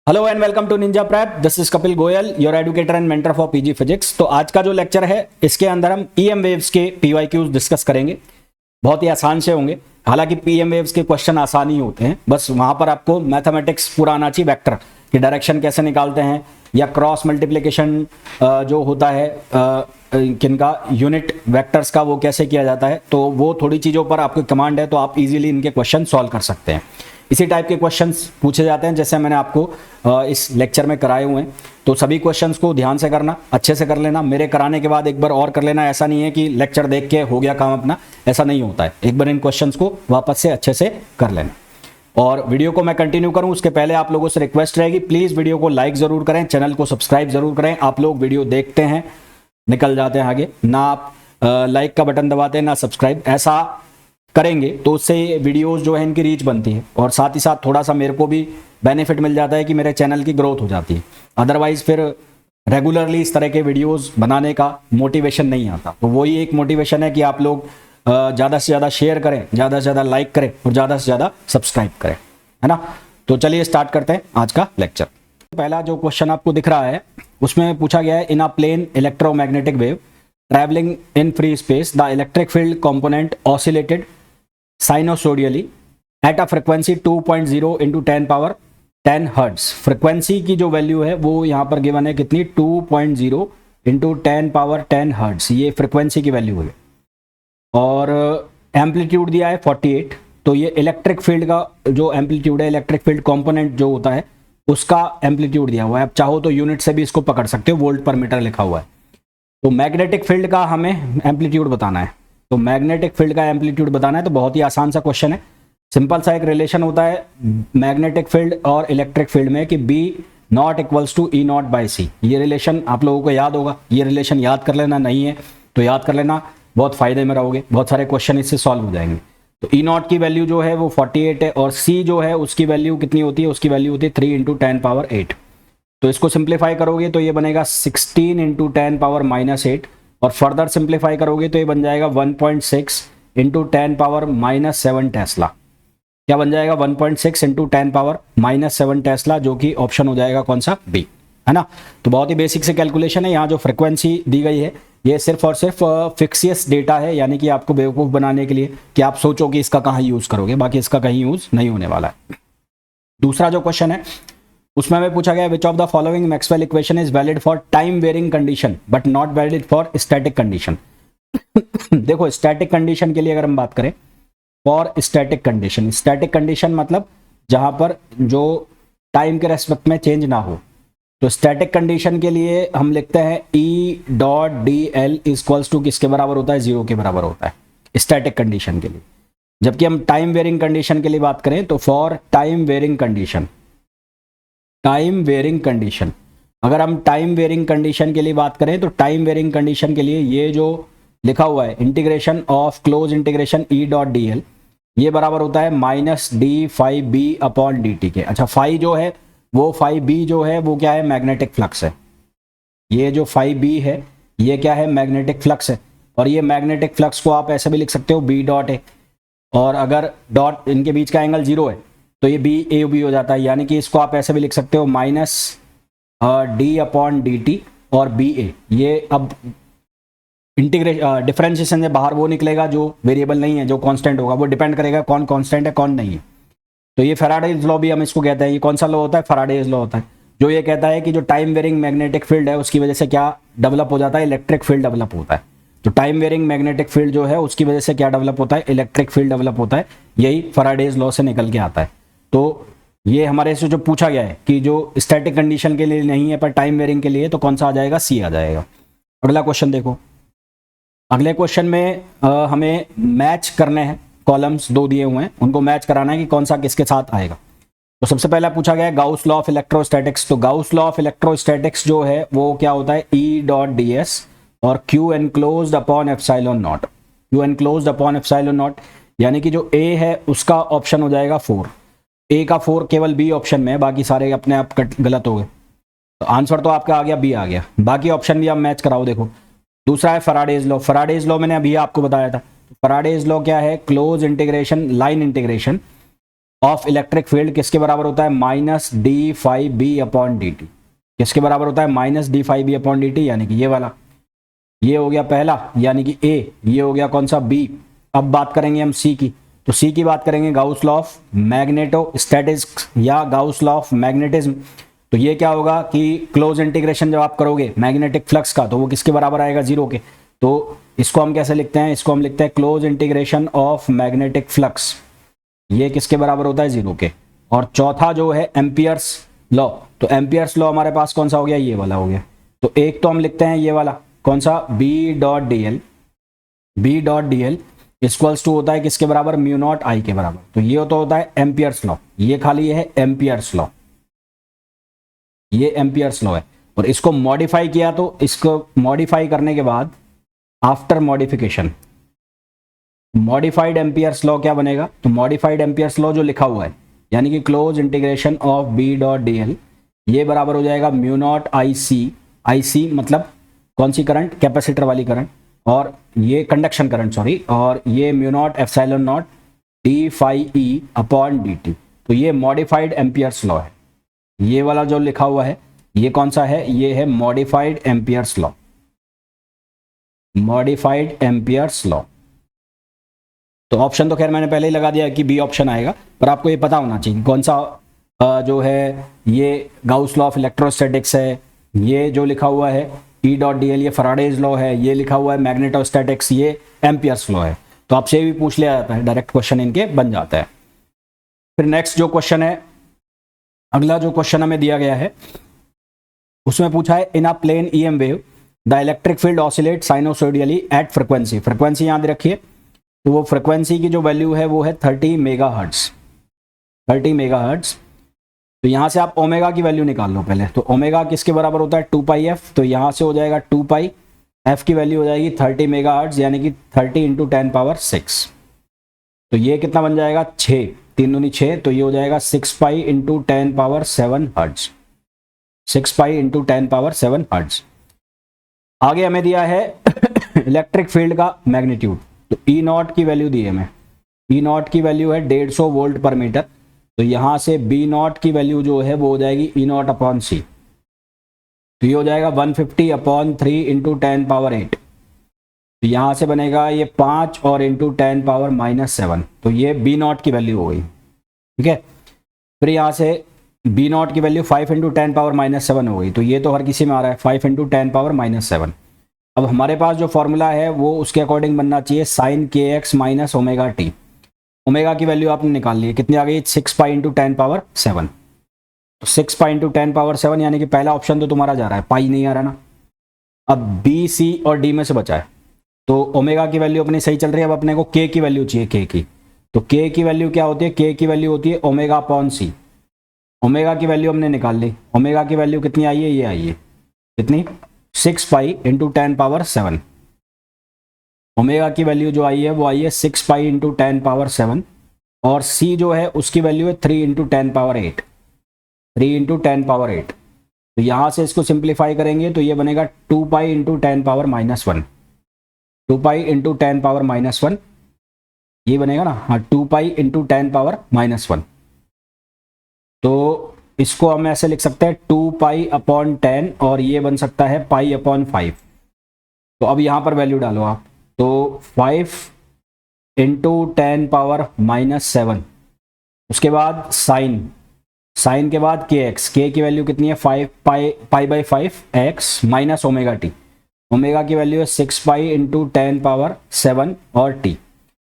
Hello and welcome to Ninja Prep. This is Kapil Goyal, your educator and mentor for PG physics. तो आज का जो lecture है इसके अंदर हम ईएम वेव्स के पीवाईक्यूज डिस्कस करेंगे। बहुत ही आसान से होंगे, हालांकि पीएम वेव्स के क्वेश्चन आसान ही होते हैं, बस वहां पर आपको मैथमेटिक्स पूरा आना चाहिए। वेक्टर की डायरेक्शन कैसे निकालते हैं या क्रॉस मल्टीप्लिकेशन जो होता है किनका यूनिट वेक्टर्स का, वो कैसे किया जाता है, तो वो थोड़ी चीज़ों पर आपको कमांड है तो आप इजीली इनके क्वेश्चन सॉल्व कर सकते हैं। इसी टाइप के क्वेश्चंस पूछे जाते हैं जैसे मैंने आपको इस लेक्चर में कराए हुए हैं। तो सभी क्वेश्चंस को ध्यान से करना, अच्छे से कर लेना। मेरे कराने के बाद एक बार और कर लेना। ऐसा नहीं है कि लेक्चर देख के हो गया काम अपना, ऐसा नहीं होता है। एक बार इन क्वेश्चंस को वापस से अच्छे से कर लेना। और वीडियो को मैं कंटिन्यू करूं उसके पहले आप लोगों से रिक्वेस्ट रहेगी, प्लीज़ वीडियो को लाइक ज़रूर करें, चैनल को सब्सक्राइब ज़रूर करें। आप लोग वीडियो देखते हैं, निकल जाते हैं आगे, ना आप लाइक का बटन दबाते हैं ना सब्सक्राइब। ऐसा करेंगे तो उससे वीडियोस जो है इनकी रीच बनती है और साथ ही साथ थोड़ा सा मेरे को भी बेनिफिट मिल जाता है कि मेरे चैनल की ग्रोथ हो जाती है। अदरवाइज फिर रेगुलरली इस तरह के वीडियोस बनाने का मोटिवेशन नहीं आता। तो वही एक मोटिवेशन है कि आप लोग ज़्यादा से ज़्यादा शेयर करें, ज़्यादा से ज़्यादा लाइक करें और ज़्यादा से ज़्यादा सब्सक्राइब करें, है ना। तो चलिए स्टार्ट करते हैं आज का लेक्चर। पहला जो क्वेश्चन आपको दिख रहा है उसमें पूछा गया है, in a plane electromagnetic wave travelling in free space the electric field component oscillated sinusoidally at a frequency 2.0 into 10 hertz. Frequency की जो वैल्यू है वो यहाँ पर गिवन है कितनी, 2.0 इंटू 10 हर्ट्ज, ये फ्रिक्वेंसी की वैल्यू है। और एम्पलीट्यूड दिया है 48। तो ये इलेक्ट्रिक फील्ड का जो एम्पलीट्यूड है, इलेक्ट्रिक फील्ड कंपोनेंट जो होता है उसका एम्पलीट्यूड दिया हुआ है। आप चाहो तो यूनिट से भी इसको पकड़ सकते हो, वोल्ट पर मीटर लिखा हुआ है। तो मैग्नेटिक फील्ड का हमें एम्पलीट्यूड बताना है, तो मैग्नेटिक फील्ड का एम्पलीट्यूड बताना है। तो बहुत ही आसान सा क्वेश्चन है, सिंपल सा एक रिलेशन होता है मैग्नेटिक फील्ड और इलेक्ट्रिक फील्ड में कि B not equals to E not by C. ये रिलेशन आप लोगों को याद होगा, ये रिलेशन याद कर लेना, नहीं है तो याद कर लेना, बहुत फायदे में रहोगे, बहुत सारे क्वेश्चन इससे सॉल्व हो जाएंगे। तो ई नॉट की वैल्यू जो है वो 48 है और सी जो है उसकी वैल्यू कितनी होती है, उसकी वैल्यू होती है 3 इंटू 10 पावर 8। तो इसको सिंप्लीफाई करोगे तो ये बनेगा 16 इंटू 10 पावर-8 और फर्दर सिंप्लीफाई करोगे तो ये बन जाएगा 1.6 इंटू 10 पावर-7 टेस्ला। क्या बन जाएगा, 1.6 इंटू 10 पावर-7 टेस्ला, जो कि ऑप्शन हो जाएगा कौन सा, बी, है ना। तो बहुत ही बेसिक से कैलकुलेशन है। यहाँ जो फ्रिक्वेंसी दी गई है ये सिर्फ और सिर्फ फिक्सियस डेटा है, यानी कि आपको बेवकूफ़ बनाने के लिए कि आप सोचो कि इसका कहाँ यूज़ करोगे, बाकी इसका कहीं यूज़ नहीं होने वाला है। दूसरा जो क्वेश्चन है उसमें हमें पूछा गया, which of the following Maxwell equation is valid for time varying condition but not valid for static condition. देखो स्टैटिक कंडीशन के लिए अगर हम बात करें, फॉर स्टैटिक कंडीशन मतलब जहां पर जो टाइम के रेस्पेक्ट में चेंज ना हो। तो स्टैटिक कंडीशन के लिए हम लिखते हैं E dot D L equals to किसके बराबर होता है, 0 के बराबर होता है स्टैटिक कंडीशन के लिए। जबकि हम टाइम वेरिंग कंडीशन के लिए बात करें तो फॉर टाइम वेरिंग कंडीशन, अगर हम टाइम वेरिंग कंडीशन के लिए बात करें तो टाइम वेरिंग कंडीशन के लिए ये जो लिखा हुआ है integration of close integration E dot D L, ये बराबर होता है minus D phi B upon D T के। अच्छा, फाई जो है वो फाई बी जो है वो क्या है, मैग्नेटिक फ्लक्स है। ये जो फाई बी है ये क्या है, मैग्नेटिक फ्लक्स है। और ये मैग्नेटिक फ्लक्स को आप ऐसे भी लिख सकते हो बी डॉट ए, और अगर डॉट इनके बीच का एंगल 0 है तो ये बी ए बी हो जाता है, यानी कि इसको आप ऐसे भी लिख सकते हो minus D upon D T और बी ए। ये अब इंटीग्रेशन डिफरेंशिएशन से बाहर वो निकलेगा जो वेरिएबल नहीं है, जो कांस्टेंट होगा, वो डिपेंड करेगा कौन कांस्टेंट है कौन नहीं है। तो ये फैराडेज लॉ भी हम इसको कहते हैं। ये कौन सा लॉ होता है, फैराडेज लॉ होता है, जो ये कहता है कि जो टाइम वेरिंग मैग्नेटिक फील्ड है उसकी वजह से क्या डेवलप हो जाता है, इलेक्ट्रिक फील्ड डेवलप होता है। तो टाइम वेरिंग मैग्नेटिक फील्ड जो है उसकी वजह से क्या डेवलप होता है, इलेक्ट्रिक फील्ड डेवलप होता है। यही फैराडेज लॉ से निकल के आता है। तो ये हमारे से जो पूछा गया है कि जो स्टैटिक कंडीशन के लिए नहीं है पर टाइम वेरिंग के लिए, तो कौन सा आ जाएगा, सी आ जाएगा। अगला क्वेश्चन देखो, अगले क्वेश्चन में हमें मैच करने हैं, कॉलम्स 2 दिए हुए हैं, उनको मैच कराना है कि कौन सा किसके साथ आएगा। तो सबसे पहला पूछा गया है गाउस लॉ ऑफ इलेक्ट्रोस्टैटिक्स। तो गाउस लॉ ऑफ इलेक्ट्रोस्टैटिक्स जो है वो क्या होता है, ई डॉट डी एस और Q enclosed upon epsilon not, Q enclosed upon epsilon not, यानी कि जो ए है उसका ऑप्शन हो जाएगा 4। ए का 4 केवल बी ऑप्शन में है, बाकी सारे अपने आप गलत हो गए। तो आंसर तो आपका आ गया, बी आ गया। बाकी ऑप्शन भी आप मैच कराओ। देखो दूसरा है फैराडेज लॉ। फैराडेज लॉ मैंने अभी आपको बताया था। फैराडेज लॉ क्या है, close integration line integration of electric field किसके बराबर होता है, minus D five B upon D T. किसके बराबर होता है, minus D five B upon D T, यानी कि ये वाला। ये हो गया पहला यानी कि ए, ये हो गया कौन सा, बी। अब बात करेंगे हम सी की, तो सी की बात करेंगे गाउस लॉ ऑफ मैग्नेटोस्टैटिक्स या गाउस लॉ ऑफ मैग्नेटिज्म। तो ये क्या होगा कि क्लोज इंटीग्रेशन जब आप करोगे मैग्नेटिक फ्लक्स का तो वो किसके बराबर आएगा, जीरो के। तो इसको हम कैसे लिखते हैं, इसको हम लिखते हैं close integration of magnetic flux, ये किसके बराबर होता है, जीरो के। और चौथा जो है एम्पियर्स लॉ, तो एम्पियर्स लॉ हमारे पास कौन सा हो गया, ये वाला हो गया। तो एक तो हम लिखते हैं ये वाला कौन सा, B dot D L, B dot D L equals to होता है किसके बराबर, म्यू नॉट आई के बराबर। तो ये तो होता है एम्पियर्स लॉ, ये खाली है एम्पियर्स लॉ, ये एम्पियर्स लॉ है। और इसको मॉडिफाई किया तो इसको मॉडिफाई करने के बाद after modification modified Ampere's law क्या बनेगा, तो मॉडिफाइड एम्पियर्स लॉ जो लिखा हुआ है यानी कि close integration of B dot D L, ये बराबर हो जाएगा mu not I C, I C मतलब कौन सी करंट, कैपेसिटर वाली करंट, और ये कंडक्शन करंट सॉरी, और ये mu naught epsilon naught D phi E upon D T. तो ये मॉडिफाइड एम्पियर्स लॉ है, ये वाला जो लिखा हुआ है ये कौन सा है, ये है modified Ampere's law, modified Ampere's law. तो ऑप्शन तो खैर मैंने पहले ही लगा दिया कि बी ऑप्शन आएगा, पर आपको ये पता होना चाहिए कौन सा जो है ये गाउस लॉ ऑफ इलेक्ट्रोस्टैटिक्स है, ये जो लिखा हुआ है ई डॉट डी एल ये फैराडेज लॉ है, ये लिखा हुआ है मैग्नेटोस्टैटिक्स ये एम्पियर्स लॉ है। तो आपसे भी पूछ लिया जाता है, डायरेक्ट क्वेश्चन इनके बन जाता है। फिर नेक्स्ट जो क्वेश्चन है, अगला जो क्वेश्चन हमें दिया गया है उसमें पूछा है in a plane EM wave the electric field oscillate sinusoidally at frequency. Frequency याद रखिए, तो वो फ्रीक्वेंसी की जो वैल्यू है वो है 30 मेगाहर्ट्ज, 30 मेगाहर्ट्ज। तो यहाँ से आप ओमेगा की वैल्यू निकाल लो पहले, तो ओमेगा किसके बराबर होता है, 2 पाई एफ। तो यहाँ से हो जाएगा 2 पाई एफ की वैल्यू हो जाएगी 30 मेगाहर्ट्ज यानी कि 30 इंटू 10 पावर 6। तो ये कितना बन जाएगा, 6, 3 दूनी 6, तो ये हो जाएगा 6 pi into 10 power 7 hertz, 6 pi into 10 power 7 hertz. आगे हमें दिया है इलेक्ट्रिक फील्ड का मैग्नीट्यूड, तो ई नॉट की वैल्यू दी है हमें, ई नॉट की वैल्यू है 150 वोल्ट पर मीटर। तो यहाँ से बी नॉट की वैल्यू जो है वो हो जाएगी ई नॉट अपॉन सी, तो ये हो जाएगा 150 अपॉन 3 इंटू 10 पावर 8। तो यहाँ से बनेगा ये 5 और इंटू 10 पावर -7, तो ये बी नॉट की वैल्यू हो गई, ठीक है। फिर यहाँ से बी नॉट की वैल्यू 5 इंटू 10 पावर -7 हो गई, तो ये तो हर किसी में आ रहा है 5 इंटू 10 पावर -7। अब हमारे पास जो फॉर्मूला है वो उसके अकॉर्डिंग बनना चाहिए साइन के x minus omega T. Omega की वैल्यू आपने निकाल ली है, कितनी आ गई, 6 पाई इंटू 10 पावर 7। तो 6 पाई इंटू 10 पावर 7 यानी कि पहला ऑप्शन तो तुम्हारा जा रहा है, पाई नहीं आ रहा ना। अब बी सी और डी में से बचा है, तो ओमेगा की वैल्यू अपनी सही चल रही है। अब अपने को के की वैल्यू चाहिए, के की, तो के की वैल्यू क्या होती है, के की वैल्यू होती है ओमेगा अपॉन सी। ओमेगा की वैल्यू हमने निकाल ली, ओमेगा की वैल्यू कितनी आई है, ये आई है कितनी, 6 पाई इंटू 10 पावर 7। ओमेगा की वैल्यू जो आई है वो आई है 6 पाई इंटू 10 पावर 7, और सी जो है उसकी वैल्यू है 3 इंटू 10 पावर 8, 3 इंटू 10 पावर 8। तो यहाँ से इसको सिंप्लीफाई करेंगे तो ये बनेगा 2 pi into 10 power -1, 2 pi into 10 power -1, ये बनेगा ना, हाँ 2 पाई इंटू 10 पावर -1। तो इसको हम ऐसे लिख सकते हैं 2 पाई अपॉन 10, और ये बन सकता है पाई अपॉन 5। तो अब यहाँ पर वैल्यू डालो आप, तो 5 इंटू 10 पावर -7, उसके बाद साइन, साइन के बाद के एक्स, के की वैल्यू कितनी है 5 pi by 5 x minus omega T. Omega की वैल्यू है 6 पाई इंटू 10 पावर 7 और टी।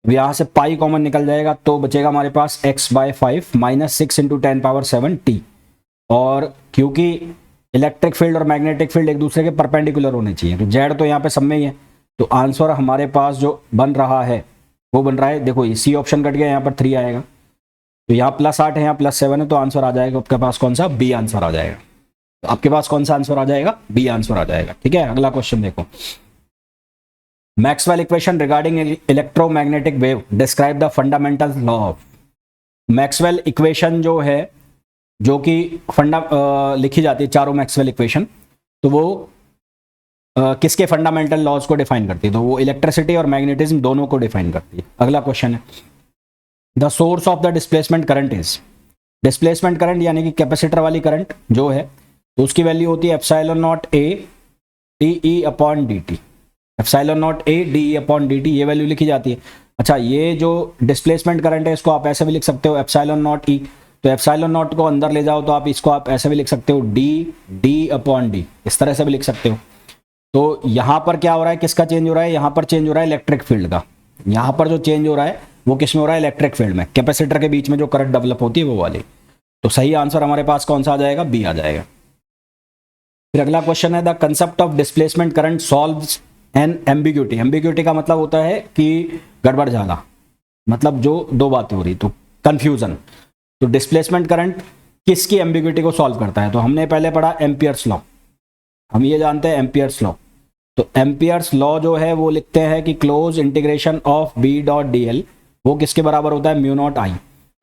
अब यहाँ से पाई कॉमन निकल जाएगा तो बचेगा हमारे पास x by 5 minus 6 into 10 power 7 T. और क्योंकि इलेक्ट्रिक फील्ड और मैग्नेटिक फील्ड एक दूसरे के परपेंडिकुलर होने चाहिए, तो जेड तो यहाँ पे सब में ही है, तो आंसर हमारे पास जो बन रहा है वो बन रहा है, देखो ये सी ऑप्शन कट गया, यहाँ पर 3 आएगा, तो यहाँ +8 है, यहाँ +7 है, तो आंसर आ जाएगा आपके पास कौन सा, बी आंसर आ जाएगा। तो आपके पास कौन सा आंसर आ जाएगा, बी आंसर आ जाएगा, ठीक है। अगला क्वेश्चन देखो, Maxwell equation regarding electromagnetic wave describe the fundamental law of. Maxwell equation जो है, जो कि लिखी जाती है चारों मैक्सवेल इक्वेशन, तो वो किसके फंडामेंटल लॉज को डिफाइन करती है, तो वो इलेक्ट्रिसिटी और मैग्नेटिज्म दोनों को डिफाइन करती है। अगला क्वेश्चन है, the source of the displacement current is, displacement current यानी कि कैपेसिटर वाली करंट जो है तो उसकी वैल्यू होती है epsilon not A D E upon D T, epsilon not A D E upon D T, ये वैल्यू लिखी जाती है। अच्छा, ये जो डिस्प्लेसमेंट करंट है इसको आप ऐसे भी लिख सकते हो एप्सिलॉन नॉट ई, तो एप्सिलॉन नॉट को अंदर ले जाओ तो आप इसको आप ऐसे भी लिख सकते हो डी अपॉन डी, इस तरह से भी लिख सकते हो। तो यहाँ पर क्या हो रहा है, किसका चेंज हो रहा है, यहाँ पर चेंज हो रहा है इलेक्ट्रिक फील्ड का। यहाँ पर जो चेंज हो रहा है वो किस में हो रहा है, इलेक्ट्रिक फील्ड में, कैपेसिटर के बीच में जो करंट डेवलप होती है वो वाली। तो सही आंसर हमारे पास कौन सा आ जाएगा, बी आ जाएगा। फिर अगला क्वेश्चन है the concept of displacement current solves an ambiguity. Ambiguity का मतलब होता है कि गड़बड़ जाना, मतलब जो दो बातें हो रही, तो कंफ्यूजन। तो डिस्प्लेसमेंट करंट किसकी एम्बिग्यूटी को सॉल्व करता है, तो हमने पहले पढ़ा एम्पियर्स लॉ, हम ये जानते हैं एम्पियर्स लॉ। तो एम्पियर्स लॉ जो है वो लिखते हैं कि close integration of B dot D L वो किसके बराबर होता है, म्यू नॉट आई।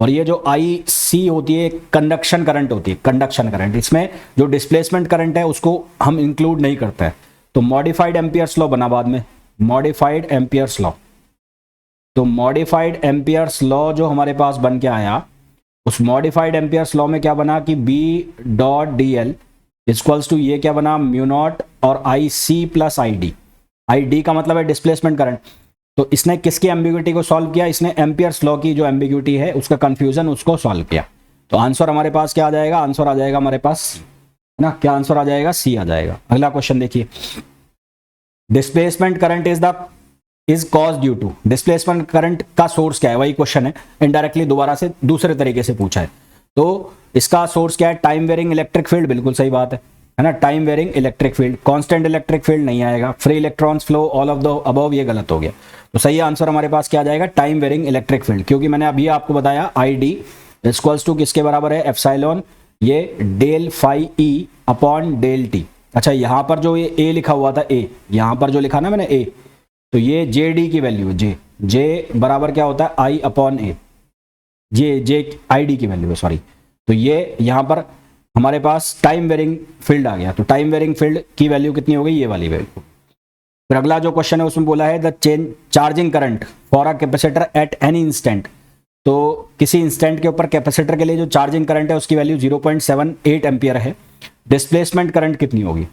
और ये जो आई सी होती है कंडक्शन करंट होती है, कंडक्शन करंट, इसमें जो डिस्प्लेसमेंट करंट है उसको हम इंक्लूड नहीं करते हैं। तो मॉडिफाइड एम्पियर्स लॉ बना बाद में, मॉडिफाइड एम्पियर्स लॉ। तो मॉडिफाइड एम्पियर्स लॉ जो हमारे पास बन के आया, उस मॉडिफाइड एम्पियर्स लॉ में क्या बना कि B dot D L equals to ये क्या बना, म्यू नॉट और I C plus I D. I D का मतलब है डिस्प्लेसमेंट करंट। तो इसने किसकी एम्बिग्यूटी को सॉल्व किया, इसने एम्पियर्स लॉ की जो एम्बिग्यूटी है उसका कंफ्यूजन उसको सॉल्व किया। तो आंसर हमारे पास क्या आ जाएगा, आंसर आ जाएगा हमारे पास है ना, क्या आंसर आ जाएगा, सी आ जाएगा। अगला क्वेश्चन देखिए, displacement current is cause due to, displacement current का सोर्स क्या है, वही क्वेश्चन है, इनडायरेक्टली दोबारा से दूसरे तरीके से पूछा है। तो इसका सोर्स क्या है, टाइम वेरिंग इलेक्ट्रिक फील्ड, बिल्कुल सही बात है ना, time varying electric field. Constant electric field नहीं आएगा, free electrons flow, all of the above, ये गलत हो गया। तो सही आंसर हमारे पास क्या आ जाएगा, टाइम वेरिंग इलेक्ट्रिक फील्ड, क्योंकि मैंने अभी आपको बताया आई डी इक्वल्स टू किसके बराबर है, एप्सिलॉन ये del phi E upon del T. अच्छा, यहाँ पर जो ये ए लिखा हुआ था, ए यहाँ पर जो लिखा ना मैंने ए, तो ये जे डी की वैल्यू है, जे बराबर क्या होता है, I upon A, J I D की वैल्यू है, सॉरी। तो ये यहाँ पर हमारे पास टाइम वेरिंग फील्ड आ गया। तो टाइम वेरिंग फील्ड की वैल्यू कितनी हो गई, ये वाली वैल्यू। फिर अगला जो क्वेश्चन है उसमें बोला है the charging current for a capacitor at any instant. तो किसी इंस्टेंट के ऊपर कैपेसिटर के लिए जो चार्जिंग करंट है उसकी वैल्यू 0.78 एम्पियर है। डिस्प्लेसमेंट करंट कितनी होगी,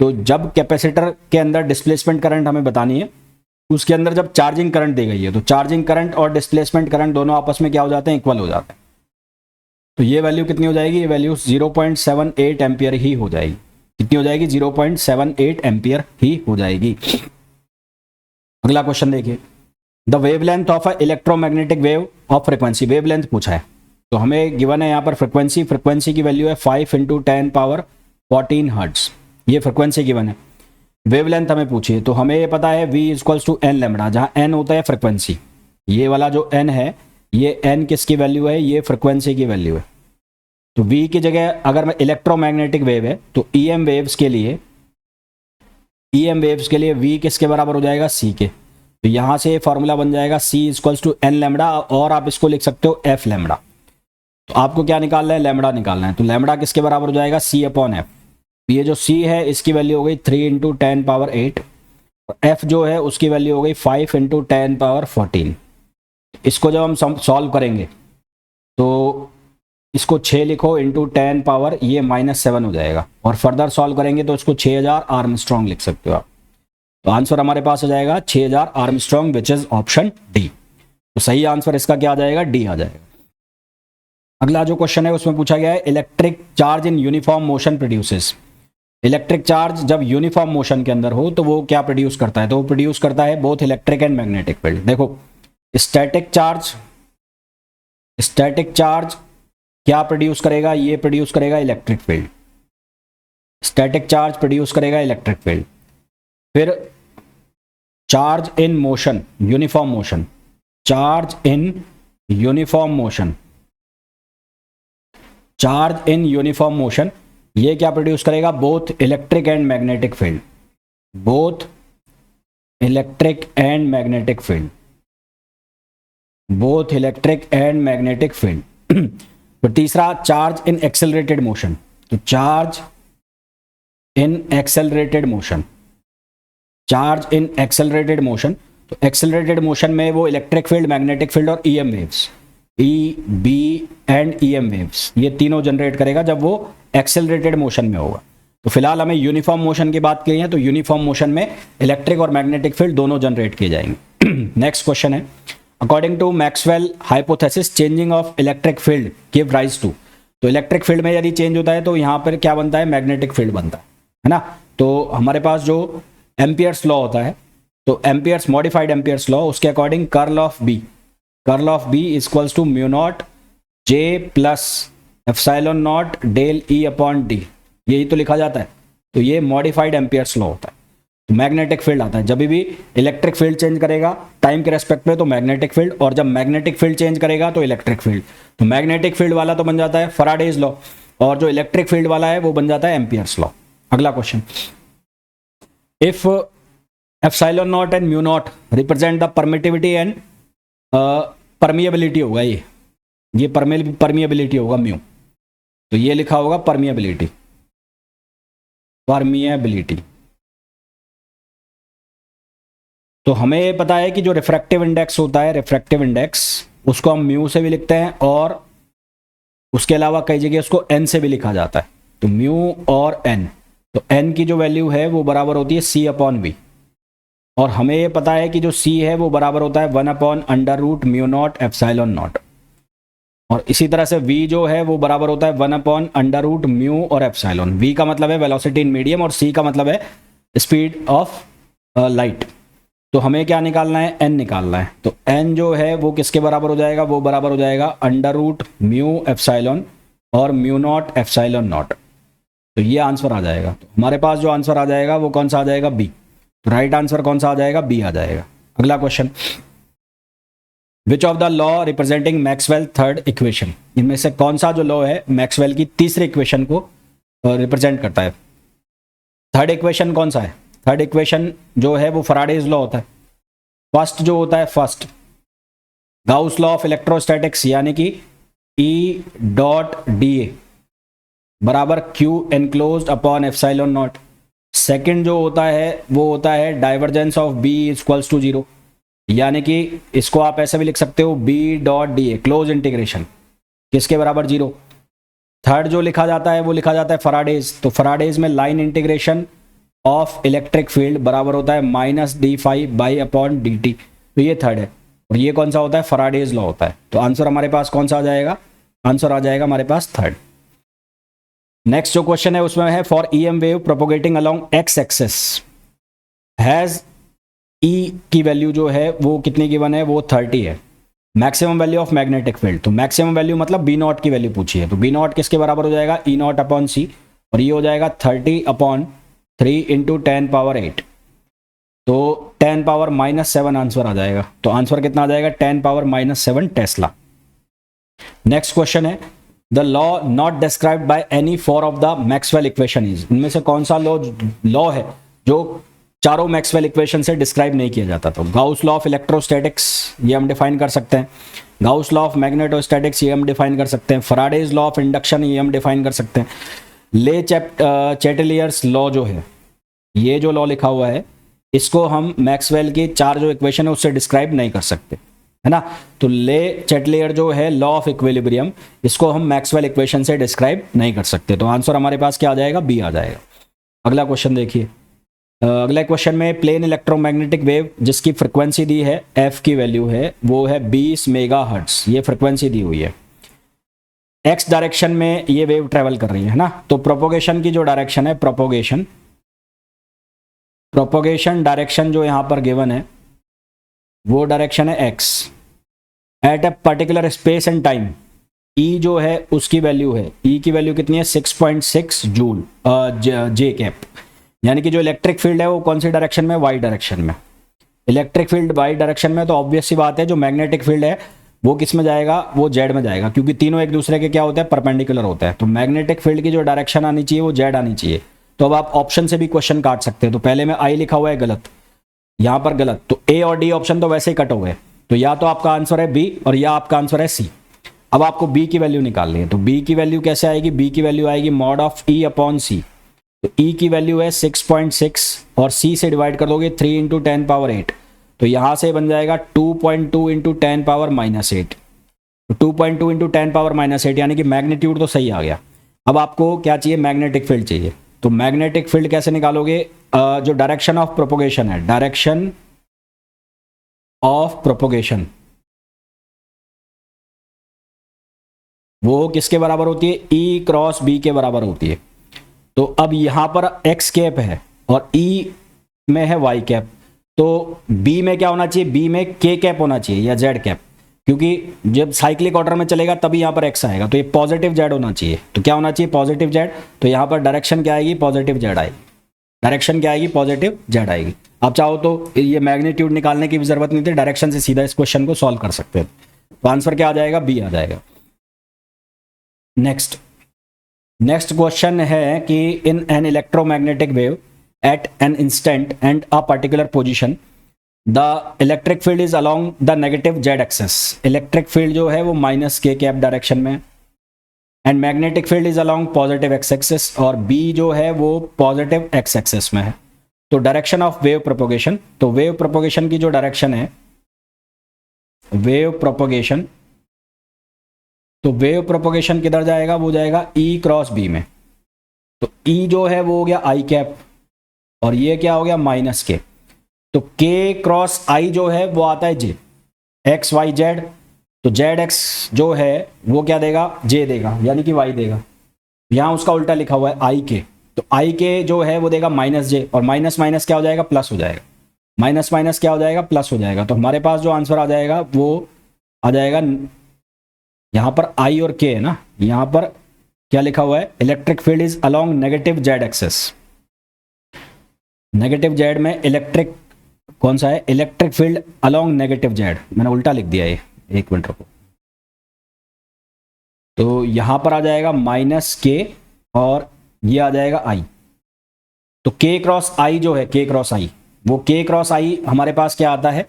तो जब कैपेसिटर के अंदर डिस्प्लेसमेंट करंट हमें बतानी है, उसके अंदर जब चार्जिंग करंट दी गई है तो चार्जिंग करंट और डिस्प्लेसमेंट करंट दोनों आपस में क्या हो जाते हैं, इक्वल हो जाते हैं। तो ये वैल्यू कितनी हो जाएगी, ये वैल्यू 0.78 एम्पियर ही हो जाएगी। कितनी हो जाएगी, 0.78 एम्पियर ही हो जाएगी। अगला क्वेश्चन देखिए, the wavelength of a electromagnetic wave of frequency, wavelength पूछा है। तो हमें गिवन है यहाँ पर फ्रीक्वेंसी की वैल्यू है 5 × 10⁻14 हर्ट्ज, ये फ्रीक्वेंसी गिवन है। वेवलेंथ हमें पूछिए, तो हमें ये पता है v = n लैम्बडा, जहाँ n होता है फ्रीक्वेंसी, ये वाला जो n है ये n किसकी वैल्यू है, ये फ्रीक्वेंसी की वैल्यू है। तो v की जगह अगर मैं इलेक्ट्रोमैग्नेटिक वेव है तो EM वेव्स के लिए v किसके बराबर हो जाएगा, c के। तो यहाँ से फॉर्मूला बन जाएगा c = n लैम्बडा, और आप इसको लिख सकते हो f लैम्बडा। तो आपको क्या निकालना है, लैम्बडा निकालना है। तो लैम्बडा किसके बराबर हो जाएगा, c/f। ये जो c है इसकी वैल्यू हो गई 3 × 10⁸, और f जो है उसकी वैल्यू हो गई 5 × 10⁻14। इसको जब हम सॉल्व करेंगे तो इसको 6 लिखो इंटू 10 पावर, ये -7 हो जाएगा, और फर्दर सॉल्व करेंगे तो इसको 6000 आर्मस्ट्रॉन्ग लिख सकते हो आप। तो आंसर हमारे पास हो जाएगा 6000 Armstrong, which is option D. तो सही आंसर इसका क्या आ जाएगा, डी आ जाएगा। अगला जो क्वेश्चन है उसमें पूछा गया है electric charge in uniform motion produces. Electric charge जब यूनिफॉर्म मोशन के अंदर हो तो वो क्या प्रोड्यूस करता है, तो वो प्रोड्यूस करता है both electric and magnetic field. देखो, स्टैटिक चार्ज क्या प्रोड्यूस करेगा, ये प्रोड्यूस करेगा electric field. Static charge produce करेगा इलेक्ट्रिक फील्ड। फिर charge in motion, uniform motion, charge in uniform motion, ये क्या प्रोड्यूस करेगा, both electric and magnetic field, both electric and magnetic field, both electric and magnetic field. तो तीसरा charge in accelerated motion, तो charge in accelerated motion, charge in accelerated motion, तो accelerated motion में वो electric field, magnetic field और EM waves, E B and E M waves, ये तीनों generate करेगा जब वो एक्सेलरेटेड मोशन में होगा। तो फिलहाल हमें यूनिफॉर्म मोशन की बात करी है, तो यूनिफॉर्म मोशन में इलेक्ट्रिक और मैग्नेटिक फील्ड दोनों जनरेट किए जाएंगे। नेक्स्ट क्वेश्चन है, according to Maxwell hypothesis changing of electric field give rise to. तो इलेक्ट्रिक फील्ड में यदि चेंज होता है तो यहाँ पर क्या बनता है, मैग्नेटिक फील्ड बनता है ना। तो हमारे पास जो एम्पियर्स लॉ होता है, तो एम्पियर्स मॉडिफाइड एम्पियर्स लॉ, उसके according curl of B equals to mu naught J plus epsilon naught del E upon D, यही तो लिखा जाता है। तो ये मॉडिफाइड एम्पियर्स लॉ होता है। तो मैग्नेटिक फील्ड आता है जब भी इलेक्ट्रिक फील्ड चेंज करेगा टाइम के रेस्पेक्ट में, तो मैग्नेटिक फील्ड, और जब मैग्नेटिक फील्ड चेंज करेगा तो इलेक्ट्रिक फील्ड। तो मैग्नेटिक फील्ड वाला तो बन जाता है फैराडेज लॉ, और जो इलेक्ट्रिक फील्ड वाला है वो बन जाता है एम्पियर्स लॉ। अगला question, if epsilon not and mu naught represent the permittivity and permeability होगा, ये परमिएबिलिटी होगा म्यू, तो ये लिखा होगा परमिएबिलिटी। तो हमें पता है कि जो रिफ्रैक्टिव इंडेक्स होता है, रिफ्रैक्टिव इंडेक्स, उसको हम म्यू से भी लिखते हैं और उसके अलावा कई जगह उसको एन से भी लिखा जाता है। तो म्यू और एन, तो एन की जो वैल्यू है वो बराबर होती है सी अपॉन वी, और हमें ये पता है कि जो सी है वो बराबर होता है 1 upon under root mu naught epsilon naught, और इसी तरह से v जो है वो बराबर होता है 1 अपॉन अंडर रूट म्यू और एप्सिलॉन। v का मतलब है वेलोसिटी इन मीडियम और c का मतलब है स्पीड ऑफ लाइट। तो हमें क्या निकालना है, n निकालना है। तो n जो है वो किसके बराबर हो जाएगा, वो बराबर हो जाएगा अंडर रूट म्यू एप्सिलॉन और म्यू नॉट एप्सिलॉन नॉट। तो ये आंसर आ जाएगा। तो हमारे पास जो आंसर आ जाएगा वो कौन सा आ जाएगा, b। तो राइट आंसर कौन सा आ जाएगा, b आ जाएगा। अगला question, which of the law representing Maxwell third equation, इनमें से कौन सा जो लॉ है मैक्सवेल की तीसरे इक्वेशन को रिप्रेजेंट करता है। थर्ड इक्वेशन कौन सा है, थर्ड इक्वेशन जो है वो फैराडेज लॉ होता है। फर्स्ट जो होता है, first Gauss law of electrostatics, यानी कि ई डॉट डी ए बराबर Q enclosed upon epsilon naught. Second जो होता है वो होता है divergence of B equals to 0, यानी कि इसको आप ऐसे भी लिख सकते हो B dot D A close integration किसके बराबर 0। थर्ड जो लिखा जाता है वो लिखा जाता है फैराडेज। तो फैराडेज में line integration of electric field बराबर होता है minus D phi by upon D T. तो ये थर्ड है, और ये कौन सा होता है, फैराडेज लॉ होता है। तो आंसर हमारे पास कौन सा आ जाएगा, आंसर आ जाएगा हमारे पास थर्ड। नेक्स्ट जो क्वेश्चन है उसमें है, for E M wave propagating along X axis has E की वैल्यू जो है वो कितनी गिवन है, वो 30 है। Maximum value of magnetic field, तो मैक्सिमम वैल्यू मतलब बी नॉट की वैल्यू पूछी है। तो बी नॉट किसके बराबर हो जाएगा, ई नॉट अपॉन सी, और ये हो जाएगा 30 अपॉन 3 इंटू 10 पावर 8, तो 10 पावर -7 आंसर आ जाएगा। तो आंसर कितना आ जाएगा, 10 पावर -7 टेस्ला। नेक्स्ट क्वेश्चन है, the law not described by any four of the Maxwell equation is, इनमें से कौन सा लॉ है जो चारों मैक्सवेल इक्वेशन से डिस्क्राइब नहीं किया जाता। तो गाउस लॉ ऑफ इलेक्ट्रोस्टैटिक्स, ये हम डिफाइन कर सकते हैं। गाउस लॉ ऑफ मैग्नेटोस्टैटिक्स, ये हम डिफाइन कर सकते हैं। फैराडेज लॉ ऑफ इंडक्शन, ये हम डिफाइन कर सकते हैं। ले चैटेलियर्स लॉ जो है, ये जो लॉ लिखा हुआ है, इसको हम मैक्सवेल की चार जो इक्वेशन है उससे डिस्क्राइब नहीं कर सकते, है ना। तो ले चैटेलियर जो है लॉ ऑफ इक्विलिब्रियम, इसको हम मैक्सवेल इक्वेशन से डिस्क्राइब नहीं कर सकते। तो आंसर हमारे पास क्या आ जाएगा, बी आ जाएगा। अगला क्वेश्चन देखिए, अगले क्वेश्चन में प्लेन इलेक्ट्रोमैग्नेटिक वेव जिसकी फ्रिक्वेंसी दी है, एफ की वैल्यू है वो है 20 मेगाहर्ट्ज, ये फ्रिक्वेंसी दी हुई है। एक्स डायरेक्शन में ये वेव ट्रेवल कर रही है ना। तो प्रोपोगेशन की जो डायरेक्शन है, प्रोपोगेशन डायरेक्शन जो यहां पर गिवन है वो डायरेक्शन है X at a particular space and time. E जो है उसकी वैल्यू है, ई की वैल्यू कितनी है, 6.6 जूल जे कैप, यानी कि जो इलेक्ट्रिक फील्ड है वो कौन सी डायरेक्शन में, वाई डायरेक्शन में। इलेक्ट्रिक फील्ड वाई डायरेक्शन में, तो ऑब्वियस सी बात है जो मैग्नेटिक फील्ड है वो किस में जाएगा, वो जेड में जाएगा, क्योंकि तीनों एक दूसरे के क्या होते हैं, परपेंडिकुलर होते हैं। तो मैग्नेटिक फील्ड की जो डायरेक्शन आनी चाहिए वो जेड आनी चाहिए। तो अब आप ऑप्शन से भी क्वेश्चन काट सकते हैं। तो पहले में आई लिखा हुआ है गलत, यहां पर गलत, तो ए और डी ऑप्शन तो वैसे ही कट हो गए। तो या तो आपका आंसर है बी और या आपका आंसर है सी। अब आपको बी की वैल्यू निकालनी है। तो बी की वैल्यू कैसे आएगी, बी की वैल्यू आएगी मॉड ऑफ ई अपॉन सी। तो ई की वैल्यू है 6.6 और सी से डिवाइड कर दोगे 3 इंटू 10 पावर 8, तो यहां से बन जाएगा 2.2 इंटू 10 पावर -8। तो 2.2 इंटू 10⁻⁻8 यानी कि मैग्नीट्यूड तो सही आ गया। अब आपको क्या चाहिए, मैग्नेटिक फील्ड चाहिए। तो मैग्नेटिक फील्ड कैसे निकालोगे, जो डायरेक्शन ऑफ प्रोपोगेशन है, डायरेक्शन ऑफ प्रोपोगेशन वो किसके बराबर होती है, ई क्रॉस बी के बराबर होती है। तो अब यहां पर एक्स कैप है और ई में है वाई कैप, तो बी में क्या होना चाहिए, बी में के कैप होना चाहिए या जेड कैप, क्योंकि जब साइक्लिक ऑर्डर में चलेगा तभी यहां पर एक्स आएगा, तो ये पॉजिटिव जेड होना चाहिए। तो क्या होना चाहिए, पॉजिटिव जेड। तो यहां पर डायरेक्शन क्या आएगी, पॉजिटिव जेड आएगी। डायरेक्शन क्या आएगी, पॉजिटिव जेड आएगी। आप चाहो तो ये मैग्नीट्यूड निकालने की भी जरूरत नहीं थी, डायरेक्शन से सीधा इस क्वेश्चन को सॉल्व कर सकते हैं। तो आंसर क्या आ जाएगा, बी आ जाएगा। नेक्स्ट क्वेश्चन है कि in an electromagnetic wave at an instant and a particular position the electric field is along the negative z axis. Electric field जो है वो माइनस के कैप डायरेक्शन में, and magnetic field is along positive x axis, और B जो है वो positive x axis में है। तो डायरेक्शन ऑफ वेव प्रोपोगेशन, तो वेव प्रोपोगेशन की जो डायरेक्शन है, वेव प्रोपोगेशन, तो वेव प्रोपोगेशन किधर जाएगा, वो जाएगा ई क्रॉस बी में। तो ई जो है वो हो गया आई कैप और ये क्या हो गया, माइनस के। तो के क्रॉस आई जो है वो आता है जे, एक्स वाई जेड। तो जेड एक्स जो है वो क्या देगा, जे देगा, यानी कि वाई देगा। यहां उसका उल्टा लिखा हुआ है आई के, तो आई के जो है वो देगा माइनस जे, और माइनस माइनस क्या हो जाएगा, प्लस हो जाएगा। माइनस माइनस क्या हो जाएगा, प्लस हो जाएगा। तो हमारे पास जो आंसर आ जाएगा वो आ जाएगा, यहां पर आई और के है ना, यहां पर क्या लिखा हुआ है, electric field is along negative z axis. Negative z में इलेक्ट्रिक कौन सा है, electric field along negative z. मैंने उल्टा लिख दिया ये, एक मिनट रुको। तो यहां पर आ जाएगा माइनस के और ये आ जाएगा आई। तो के क्रॉस आई जो है, के क्रॉस आई, वो के क्रॉस आई हमारे पास क्या आता है,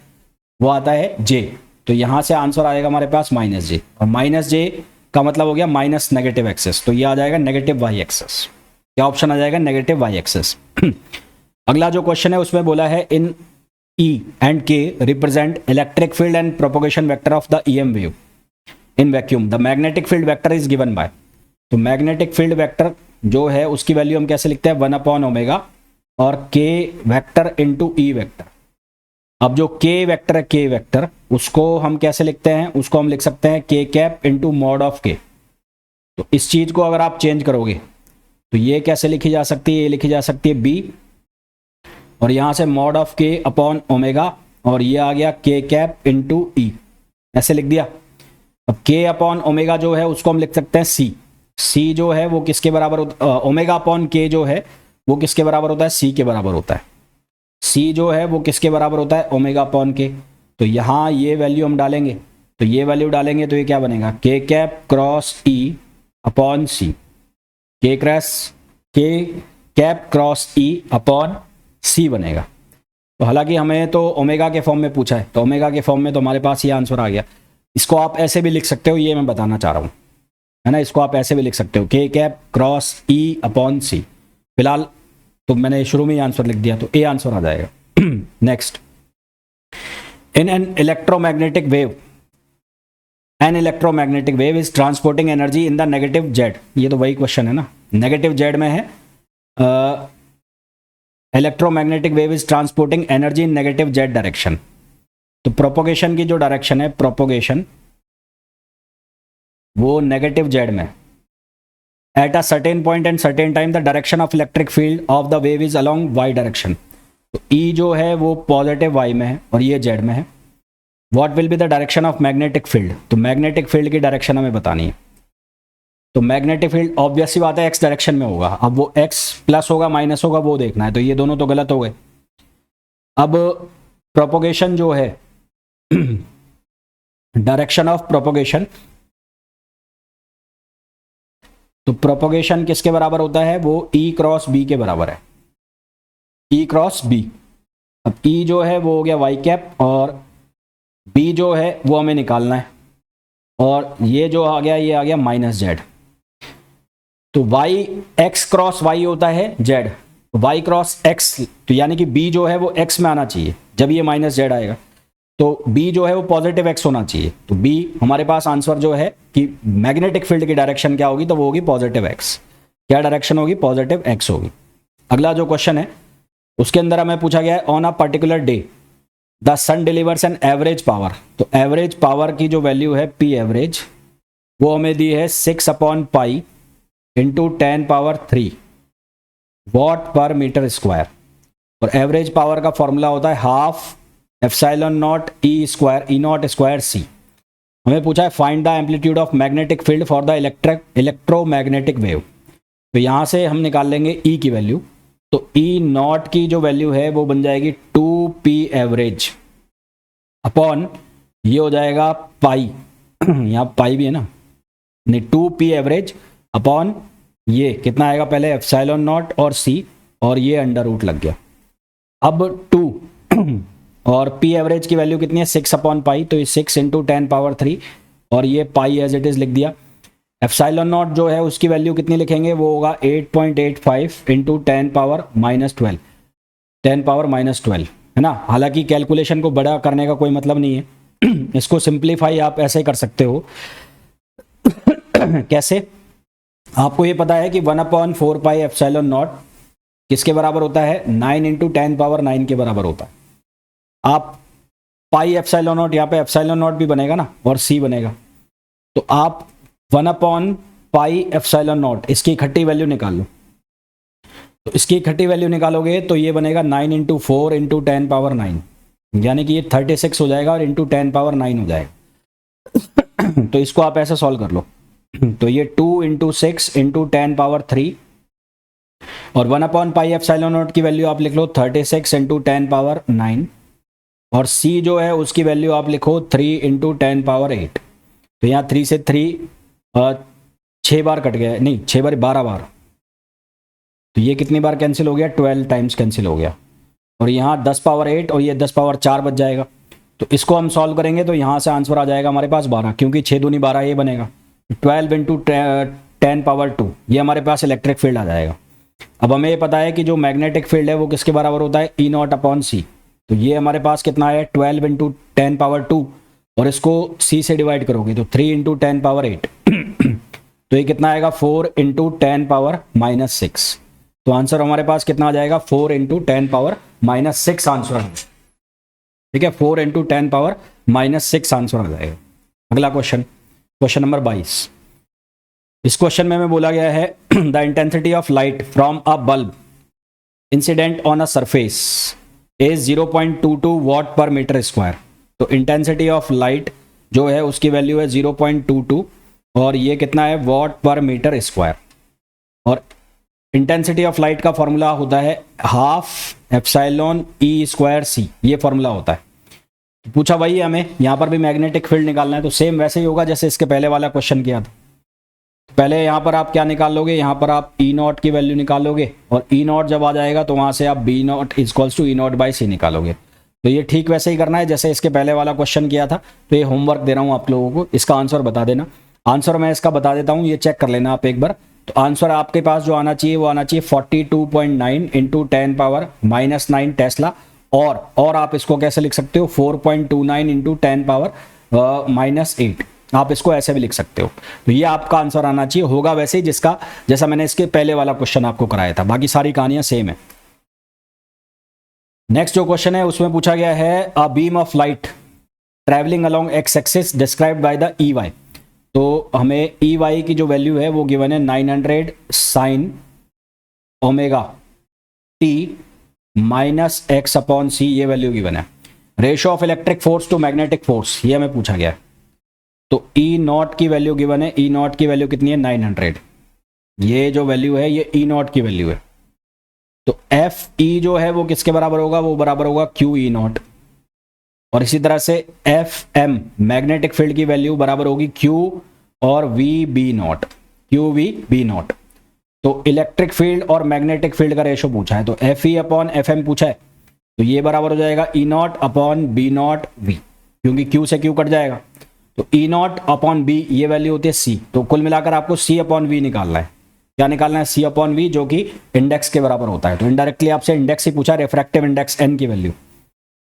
वो आता है जे। तो यहां से आंसर आएगा हमारे पास माइनस जे, और माइनस जे का मतलब हो गया माइनस नेगेटिव एक्सेस। तो ये आ जाएगा नेगेटिव वाई एक्सेस। क्या ऑप्शन आ जाएगा, नेगेटिव वाई एक्सेस। अगला जो क्वेश्चन है उसमें बोला है इन E and K represent electric field and propagation vector of the EM wave in vacuum. The magnetic field vector is given by. तो मैग्नेटिक फील्ड वेक्टर जो है उसकी वैल्यू हम कैसे लिखते हैं, 1/ओमेगा और K vector into E vector. अब जो K वेक्टर है, K वेक्टर, उसको हम कैसे लिखते हैं, उसको हम लिख सकते हैं K cap into mod of K। तो इस चीज को अगर आप चेंज करोगे तो ये कैसे लिखी जा सकती है, ये लिखी जा सकती है B, और यहां से मॉड ऑफ के अपॉन ओमेगा, और ये आ गया के कैप इंटू ई, ऐसे लिख दिया। अब के अपॉन ओमेगा जो है उसको हम लिख सकते हैं सी। सी जो है वो किसके बराबर होता है, ओमेगा अपॉन के जो है वो किसके बराबर होता है, सी के बराबर होता है। सी जो है वो किसके बराबर होता है, ओमेगा अपॉन के। तो यहां ये वैल्यू हम डालेंगे, तो ये वैल्यू डालेंगे तो ये क्या बनेगा, के कैप क्रॉस ई अपॉन सी, के कैप क्रॉस ई अपॉन सी बनेगा। तो हालांकि हमें तो ओमेगा के फॉर्म में पूछा है, तो ओमेगा के फॉर्म में तो हमारे पास ये आंसर आ गया। इसको आप ऐसे भी लिख सकते हो, ये मैं बताना चाह रहा हूं, है ना। इसको आप ऐसे भी लिख सकते हो, के कैप क्रॉस ई अपॉन सी। फिलहाल तो मैंने शुरू में ही आंसर लिख दिया, तो ए आंसर आ जाएगा। Next, in an electromagnetic wave is transporting energy in the negative Z. ये तो वही क्वेश्चन है ना, नेगेटिव जेड में है electromagnetic wave is transporting energy in negative z direction. तो प्रोपोगेशन की जो डायरेक्शन है, प्रोपोगेशन वो नेगेटिव जेड में, at a certain point and certain time the direction of electric field of the wave is along y direction. तो E जो है वो पॉजिटिव वाई में है और ये जेड में है। What will be the direction of magnetic field, तो मैग्नेटिक फील्ड की डायरेक्शन हमें बतानी है। तो मैग्नेटिक फील्ड ऑब्वियस सी बात है एक्स डायरेक्शन में होगा। अब वो एक्स प्लस होगा माइनस होगा वो देखना है, तो ये दोनों तो गलत हो गए। अब प्रोपोगेशन जो है, डायरेक्शन ऑफ प्रोपोगेशन, तो प्रोपोगेशन किसके बराबर होता है, वो ई क्रॉस बी के बराबर है, ई क्रॉस बी। अब ई जो है वो हो गया वाई कैप और बी जो है वो हमें निकालना है, और ये जो आ गया ये आ गया माइनस जेड। तो y x क्रॉस y होता है z, y क्रॉस x, तो यानी कि b जो है वो x में आना चाहिए जब ये माइनस जेड आएगा। तो बी जो है वो पॉजिटिव एक्स होना चाहिए। तो बी हमारे पास आंसर जो है कि मैग्नेटिक फील्ड की डायरेक्शन क्या होगी, तो वो होगी पॉजिटिव एक्स। क्या डायरेक्शन होगी, पॉजिटिव एक्स होगी। अगला जो क्वेश्चन है उसके अंदर हमें पूछा गया है on a particular day the sun delivers an average power. तो एवरेज पावर की जो वैल्यू है पी एवरेज वो हमें दी है 6/पाई into 10⁻³ watt per metre square. और एवरेज पावर का फॉर्मूला होता है half epsilon not E square E not square C. हमें पूछा है find the amplitude of magnetic field for the electromagnetic wave. तो यहाँ से हम निकाल लेंगे ई की वैल्यू। तो ई नॉट की जो वैल्यू है वो बन जाएगी 2p एवरेज अपॉन ये हो जाएगा पाई, यहाँ पाई भी है ना, नहीं 2p एवरेज अपॉन ये कितना आएगा पहले एप्सिलॉन नॉट और सी, और ये अंडर रूट लग गया। अब 2 और p एवरेज की वैल्यू कितनी है 6/पाई, तो ये 6 इंटू 10⁻³ और ये पाई एज इट इज लिख दिया। एप्सिलॉन नॉट जो है उसकी वैल्यू कितनी लिखेंगे, वो होगा 8.85 इंटू 10⁻⁻12 10⁻⁻12 है ना। हालांकि कैलकुलेशन को बड़ा करने का कोई मतलब नहीं है, इसको सिंप्लीफाई आप ऐसे कर सकते हो। कैसे, आपको ये पता है कि 1/4 पाई एप्सिलॉन नॉट किसके बराबर होता है, 9 इंटू 10⁻9 के बराबर होता है। आप पाई एप्सिलॉन नॉट, यहाँ पे एप्सिलॉन नॉट भी बनेगा ना और सी बनेगा, तो आप 1/पाई एप्सिलॉन नॉट इसकी इकट्ठी वैल्यू निकाल लो। तो इसकी इकट्ठी वैल्यू निकालोगे तो ये बनेगा 9 इंटू 4 इंटू 10⁻9, यानी कि ये 36 हो जाएगा और इंटू 10⁻9 हो जाएगा। तो इसको आप ऐसे सॉल्व कर लो। तो ये 2 इंटू 6 इंटू 10⁻3 और 1/पाई एप्सिलॉन नॉट की वैल्यू आप लिख लो 36 इंटू 10⁻9 और सी जो है उसकी वैल्यू आप लिखो 3 इंटू 10⁻8। तो यहाँ 3 से 3 6 बार कट गया, नहीं 6 बार 12 बार, तो ये कितनी बार कैंसिल हो गया, 12 टाइम्स कैंसिल हो गया। और यहाँ 10⁻8 और ये 10⁻4 बच जाएगा। तो इसको हम सॉल्व करेंगे तो यहाँ से आंसर आ जाएगा हमारे पास 12, क्योंकि 6 दूनी 12 ये बनेगा। 12 इंटू 10⁻2 ये हमारे पास इलेक्ट्रिक फील्ड आ जाएगा। अब हमें ये पता है कि जो मैग्नेटिक फील्ड है वो किसके बराबर होता है, ई नॉट अपॉन सी। तो ये हमारे पास कितना है 12 इंटू 10⁻2 और इसको सी से डिवाइड करोगे तो 3 इंटू 10⁻8 तो ये कितना आएगा 4 इंटू 10⁻⁻6। तो आंसर हमारे पास कितना आ जाएगा 4 इंटू 10⁻⁻6 आंसर। ठीक है, 4 इंटू 10⁻⁻6 आंसर आ जाएगा। अगला क्वेश्चन, क्वेश्चन नंबर 22। इस क्वेश्चन में बोला गया है the intensity of light from a bulb incident on a surface is 0.22 what per metre square. तो इंटेंसिटी ऑफ लाइट जो है उसकी वैल्यू है 0.22 और ये कितना है वॉट पर मीटर स्क्वायर। और इंटेंसिटी ऑफ लाइट का फॉर्मूला होता है हाफ एप्सिलॉन ई स्क्वायर सी, ये फॉर्मूला होता है। तो पूछा वही हमें, यहाँ पर भी मैग्नेटिक फील्ड निकालना है, तो सेम वैसे ही होगा जैसे इसके पहले वाला क्वेश्चन किया था। पहले यहाँ पर आप क्या निकाल लोगे, यहाँ पर आप ई नॉट की वैल्यू निकालोगे और ई नॉट जब आ जाएगा तो वहाँ से आप B not equals to E not by C निकालोगे। तो ये ठीक वैसे ही करना है जैसे इसके पहले वाला क्वेश्चन किया था। तो ये होमवर्क दे रहा हूँ आप लोगों को, इसका आंसर बता देना। आंसर मैं इसका बता देता हूँ, ये चेक कर लेना आप एक बार। तो आंसर आपके पास जो आना चाहिए वो आना चाहिए 42.9 इंटू 10⁻⁻9 टेस्ला। और आप इसको कैसे लिख सकते हो 4.29 इंटू 10⁻⁻8, आप इसको ऐसे भी लिख सकते हो। तो ये आपका आंसर आना चाहिए, होगा वैसे ही जिसका जैसा मैंने इसके पहले वाला क्वेश्चन आपको कराया था, बाकी सारी कहानियां सेम है। नेक्स्ट जो क्वेश्चन है उसमें पूछा गया है a beam of light travelling along x axis described by the E y. तो हमें ई वाई की जो वैल्यू है वो गिवन है 900 sine omega T minus X upon C, ये वैल्यू गिवन है। Ratio of electric force to magnetic force, ये हमें पूछा गया है। तो ई नॉट की वैल्यू गिवन है, ई नॉट की वैल्यू कितनी है 900, ये जो वैल्यू है ये ई नॉट की वैल्यू है। तो एफ ई जो है वो किसके बराबर होगा, वो बराबर होगा क्यू ई नॉट। और इसी तरह से एफ एम मैग्नेटिक फील्ड की वैल्यू बराबर होगी क्यू और V B not, Q V B not. तो इलेक्ट्रिक फील्ड और मैग्नेटिक फील्ड का रेशो पूछा है, तो F E upon F M पूछा है, तो ये बराबर हो जाएगा E not upon B not V, क्योंकि क्यू से क्यू कट जाएगा। तो ई नॉट अपॉन बी ये वैल्यू होती है सी। तो कुल मिलाकर आपको सी अपॉन वी निकालना है। क्या निकालना है, सी अपॉन वी, जो कि इंडेक्स के बराबर होता है। तो इनडायरेक्टली आपसे इंडेक्स ही पूछा, रिफ्रैक्टिव इंडेक्स एन की वैल्यू।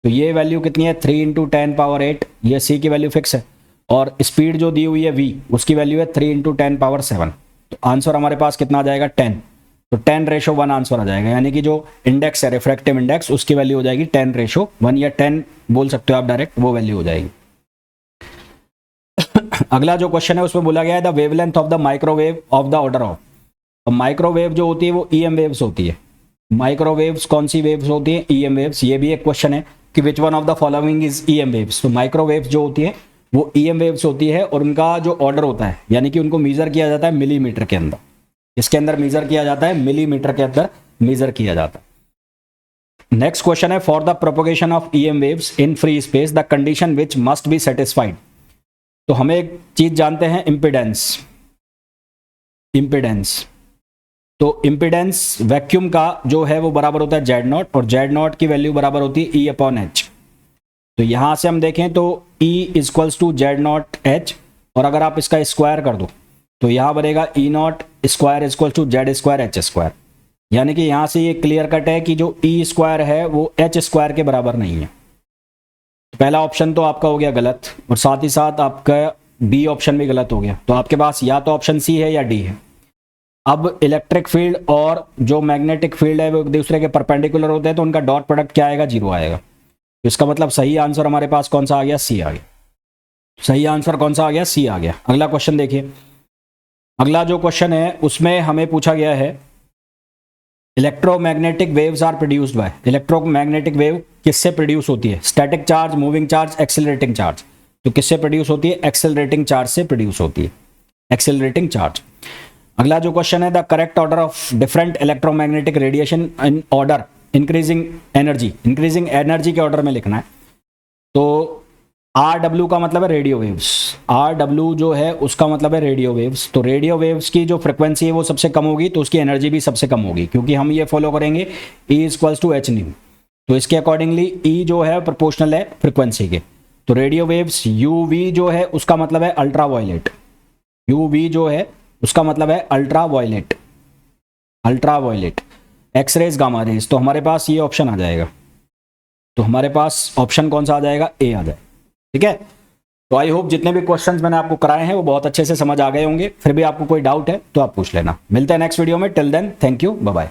तो ये वैल्यू कितनी है 3 इंटू 10⁻8, ये सी की वैल्यू फिक्स है, और स्पीड जो दी हुई है v उसकी वैल्यू है 3 इंटू 10⁻7। तो आंसर हमारे पास कितना आ जाएगा 10। तो 10:1 आंसर आ जाएगा, यानी कि जो इंडेक्स है रिफ्रैक्टिव इंडेक्स उसकी वैल्यू हो जाएगी 10:1 या 10 बोल सकते हो आप डायरेक्ट, वो वैल्यू हो जाएगी। अगला जो क्वेश्चन है उसमें बोला गया है the wavelength of the microwave of the order of. Microwave जो होती है वो ईएम वेव्स होती है। माइक्रोवेव्स कौन सी वेव्स होती है? EM waves. ये भी एक क्वेश्चन है कि which one of the following is EM waves. तो माइक्रोवेव्स जो होती है वो ईएम वेव्स होती है, और उनका जो ऑर्डर होता है यानी कि उनको मेजर किया जाता है मिलीमीटर के अंदर। इसके अंदर मेजर किया जाता है मिलीमीटर के अंदर मेजर किया जाता है। नेक्स्ट क्वेश्चन है for the propagation of EM waves in free space the condition which must be satisfied. तो हमें एक चीज जानते हैं इम्पिडेंस। तो इम्पिडेंस वैक्यूम का जो है वो बराबर होता है Z0, और Z0 की वैल्यू बराबर होती है E/H। तो यहां से हम देखें तो E = Z0H, और अगर आप इसका स्क्वायर कर दो तो यहां बनेगा E0² = Z²H²। यानी कि यहां से ये क्लियर कट है कि जो E² है वो H² के बराबर नहीं है। तो पहला ऑप्शन तो आपका हो गया गलत, और साथ ही साथ आपका बी ऑप्शन भी गलत हो गया। तो आपके पास या तो ऑप्शन सी है या डी है। अब इलेक्ट्रिक फील्ड और जो मैग्नेटिक फील्ड है वो एक दूसरे के परपेंडिकुलर होते हैं, तो उनका डॉट प्रोडक्ट क्या आएगा? 0 आएगा। तो इसका मतलब सही आंसर हमारे पास कौन सा आ गया? सी आ गया। सही आंसर कौन सा आ गया? सी आ गया। अगला क्वेश्चन देखिए। अगला जो क्वेश्चन है उसमें हमें पूछा गया है electromagnetic waves are produced by. Electromagnetic wave किससे प्रोड्यूस होती है? Static charge, moving charge, accelerating charge. तो किससे प्रोड्यूस होती है? एक्सेलरेटिंग चार्ज से प्रोड्यूस होती है, एक्सेलरेटिंग चार्ज। अगला जो क्वेश्चन है the correct order of different electromagnetic radiation in order increasing energy. Increasing energy के ऑर्डर में लिखना है। तो RW का मतलब है रेडियो वेव्स। RW जो है उसका मतलब है रेडियो वेव्स। तो रेडियो वेव्स की जो फ्रिक्वेंसी है वो सबसे कम होगी, तो उसकी एनर्जी भी सबसे कम होगी, क्योंकि हम ये फॉलो करेंगे E = H²। तो इसके अकॉर्डिंगली E जो है प्रोपोर्शनल है फ्रिक्वेंसी के। तो रेडियो वेव्स UV जो है उसका मतलब है अल्ट्रा वायलेट। UV जो है उसका मतलब है ultraviolet, ultraviolet. X rays, gamma rays. तो हमारे पास ये ऑप्शन आ जाएगा। तो हमारे पास ऑप्शन कौन सा आ जाएगा? ए आ जाए। ठीक है। तो आई होप जितने भी क्वेश्चंस मैंने आपको कराए हैं वो बहुत अच्छे से समझ आ गए होंगे। फिर भी आपको कोई डाउट है तो आप पूछ लेना। मिलते हैं नेक्स्ट वीडियो में। Till then thank you, bye bye.